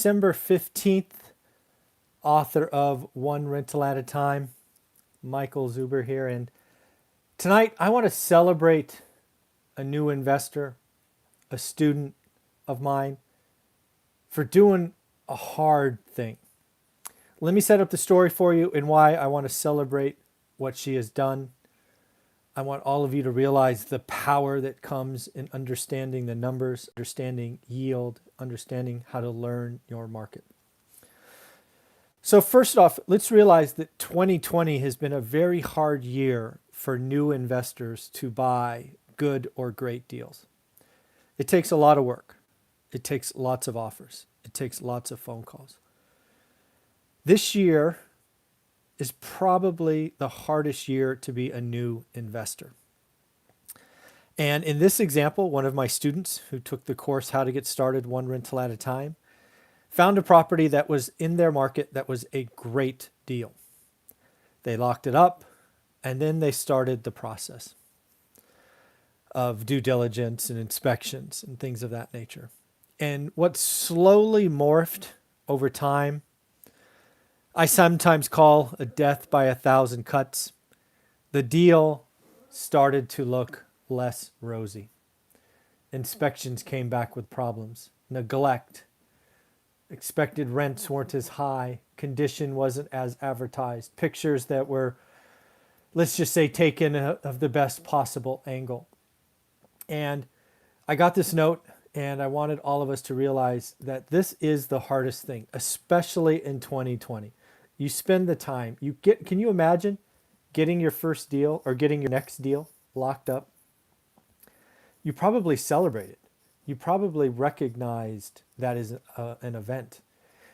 December 15th, author of One Rental at a Time, Michael Zuber here. And tonight I want to celebrate a new investor, a student of mine, for doing a hard thing. Let me set up the story for you and why I want to celebrate what she has done. I want all of you to realize the power that comes in understanding the numbers, understanding yield, understanding how to learn your market. So first off, let's realize that 2020 has been a very hard year for new investors to buy good or great deals. It takes a lot of work. It takes lots of offers. It takes lots of phone calls. This year is probably the hardest year to be a new investor. And in this example, one of my students who took the course, How to Get Started One Rental at a Time, found a property that was in their market that was a great deal. They locked it up, and then they started the process of due diligence and inspections and things of that nature. And what slowly morphed over time, I sometimes call a death by 1,000 cuts. The deal started to look less rosy. Inspections came back with problems, neglect, expected rents weren't as high, condition wasn't as advertised, pictures that were, let's just say, taken of the best possible angle. And I got this note, and I wanted all of us to realize that this is the hardest thing, especially in 2020. You spend the time, can you imagine getting your first deal or getting your next deal locked up? You probably celebrated. You probably recognized that is an event.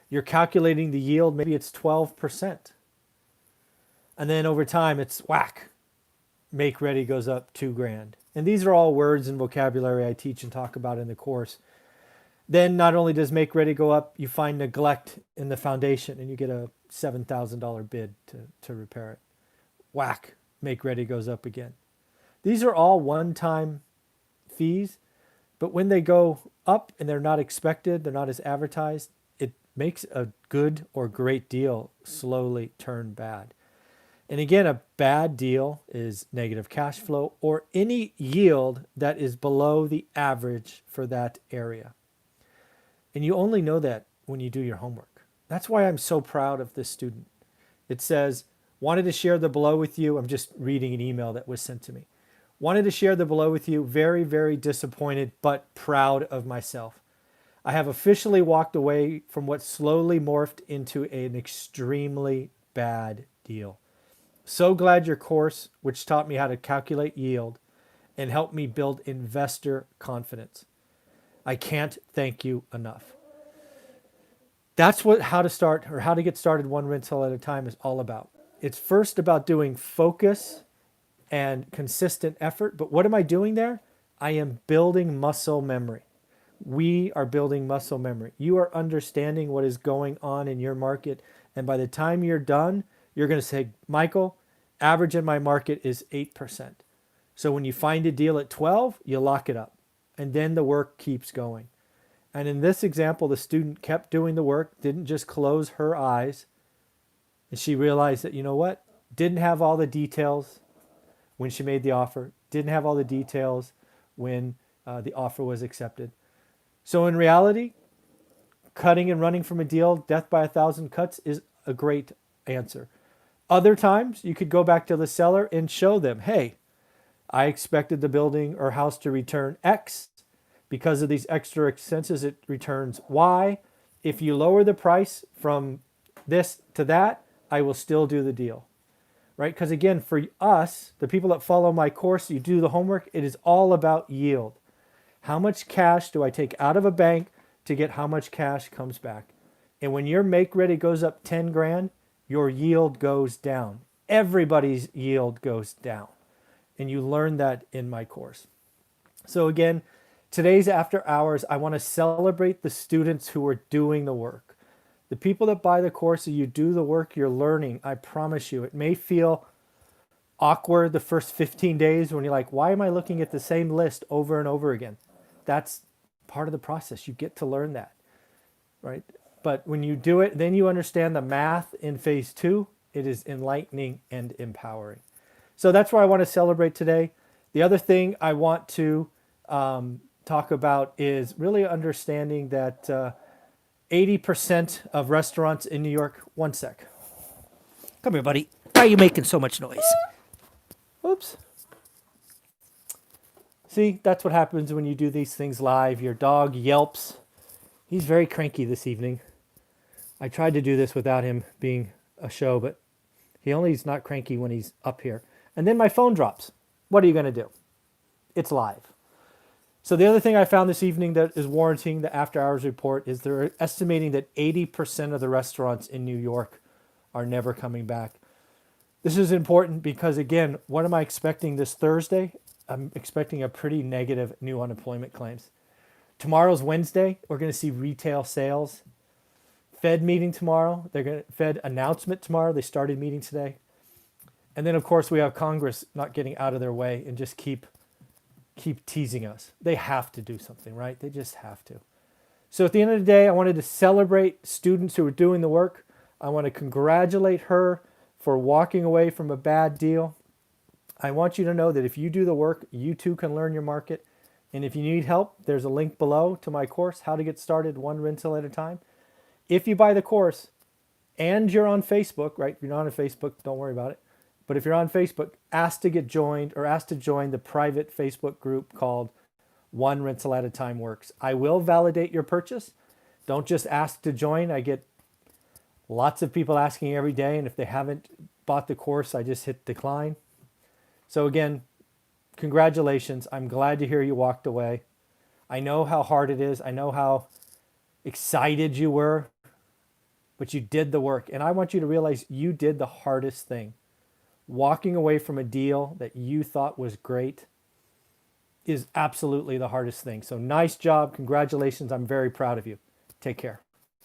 You're calculating the yield, maybe it's 12%. And then over time it's whack. Make ready goes up $2,000. And these are all words and vocabulary I teach and talk about in the course. Then not only does make ready go up, you find neglect in the foundation and you get a $7,000 bid to repair it. Whack, make ready goes up again. These are all one-time fees, but when they go up and they're not expected, they're not as advertised, it makes a good or great deal slowly turn bad. And again, a bad deal is negative cash flow or any yield that is below the average for that area. And you only know that when you do your homework. That's why I'm so proud of this student. It says, wanted to share the below with you. I'm just reading an email that was sent to me. Wanted to share the below with you. Very, very disappointed, but proud of myself. I have officially walked away from what slowly morphed into an extremely bad deal. So glad your course, which taught me how to calculate yield and helped me build investor confidence. I can't thank you enough. That's what how to get started one rental at a time is all about. It's first about doing focus and consistent effort. But what am I doing there? I am building muscle memory. We are building muscle memory. You are understanding what is going on in your market. And by the time you're done, you're going to say, Michael, average in my market is 8%. So when you find a deal at 12, you lock it up. And then the work keeps going. And in this example, the student kept doing the work, didn't just close her eyes. And she realized that, you know what? Didn't have all the details when she made the offer. Didn't have all the details when the offer was accepted. So in reality, cutting and running from a deal, death by 1,000 cuts, is a great answer. Other times, you could go back to the seller and show them, hey, I expected the building or house to return X. Because of these extra expenses, it returns Y. If you lower the price from this to that, I will still do the deal, right? Because again, for us, the people that follow my course, you do the homework, it is all about yield. How much cash do I take out of a bank to get how much cash comes back? And when your make ready goes up 10 grand, your yield goes down. Everybody's yield goes down. And you learn that in my course. So again, today's after hours, I want to celebrate the students who are doing the work. The people that buy the course, you do the work, you're learning. I promise you, it may feel awkward the first 15 days when you're like, why am I looking at the same list over and over again? That's part of the process. You get to learn that, right? But when you do it, then you understand the math in phase two. It is enlightening and empowering. So that's what I want to celebrate today. The other thing I want to talk about is really understanding that 80% of restaurants in New York, one sec. Come here, buddy. Why are you making so much noise? Oops. See, that's what happens when you do these things live. Your dog yelps. He's very cranky this evening. I tried to do this without him being a show, but he's not cranky when he's up here. And then my phone drops. What are you going to do? It's live. So the other thing I found this evening that is warranting the after hours report is they're estimating that 80% of the restaurants in New York are never coming back. This is important because, again, what am I expecting this Thursday? I'm expecting a pretty negative new unemployment claims. Tomorrow's Wednesday. We're going to see retail sales. Fed meeting tomorrow. Fed announcement tomorrow. They started meeting today. And then, of course, we have Congress not getting out of their way and just keep teasing us. They have to do something, right? They just have to. So at the end of the day, I wanted to celebrate students who are doing the work. I want to congratulate her for walking away from a bad deal. I want you to know that if you do the work, you too can learn your market. And if you need help, there's a link below to my course, How to Get Started One Rental at a Time. If you buy the course and you're on Facebook, right? If you're not on Facebook, don't worry about it. But if you're on Facebook, ask to get joined or ask to join the private Facebook group called One Rental at a Time Works. I will validate your purchase. Don't just ask to join. I get lots of people asking every day, and if they haven't bought the course, I just hit decline. So again, congratulations. I'm glad to hear you walked away. I know how hard it is. I know how excited you were, but you did the work. And I want you to realize you did the hardest thing. Walking away from a deal that you thought was great is absolutely the hardest thing. So nice job. Congratulations. I'm very proud of you. Take care.